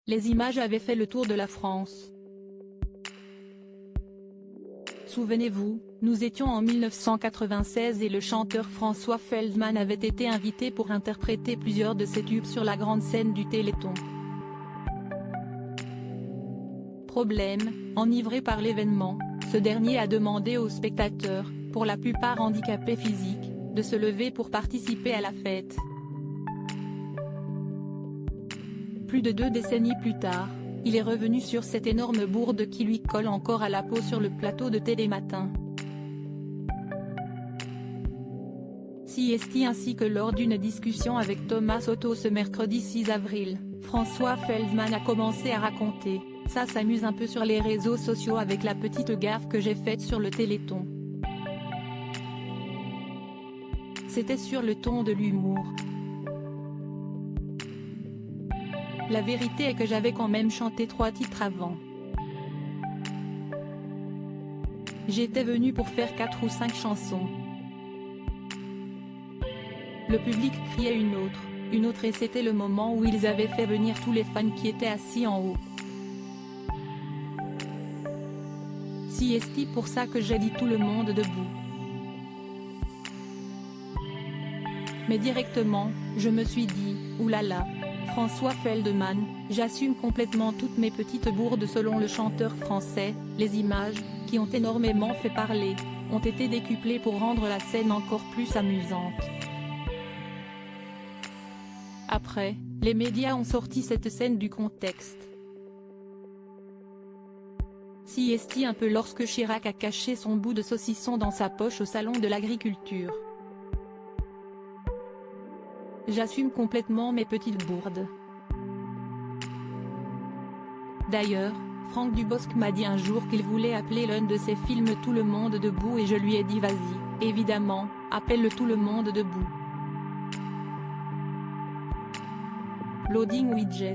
Les images avaient fait le tour de la France. Souvenez-vous, nous étions en 1996 et le chanteur François Feldman avait été invité pour interpréter plusieurs de ses tubes sur la grande scène du Téléthon. Problème, enivré par l'événement, ce dernier a demandé aux spectateurs, pour la plupart handicapés physiques, de se lever pour participer à la fête. Plus de 2 décennies plus tard, il est revenu sur cette énorme bourde qui lui colle encore à la peau sur le plateau de Télématin. CST ainsi que lors d'une discussion avec Thomas Soto ce mercredi 6 avril, François Feldman a commencé à raconter « Ça s'amuse un peu sur les réseaux sociaux avec la petite gaffe que j'ai faite sur le Téléthon. C'était sur le ton de l'humour. La vérité est que j'avais quand même chanté 3 titres avant. J'étais venu pour faire 4 ou 5 chansons. Le public criait une autre et c'était le moment où ils avaient fait venir tous les fans qui étaient assis en haut. C'est pour ça que j'ai dit tout le monde debout. Mais directement, je me suis dit, oulala. François Feldman, j'assume complètement toutes mes petites bourdes selon le chanteur français. Les images, qui ont énormément fait parler, ont été décuplées pour rendre la scène encore plus amusante. Après, les médias ont sorti cette scène du contexte. CST un peu lorsque Chirac a caché son bout de saucisson dans sa poche au salon de l'agriculture. J'assume complètement mes petites bourdes. D'ailleurs, Franck Dubosc m'a dit un jour qu'il voulait appeler l'un de ses films Tout le monde debout et je lui ai dit vas-y, évidemment, appelle-le Tout le monde debout. Loading widget.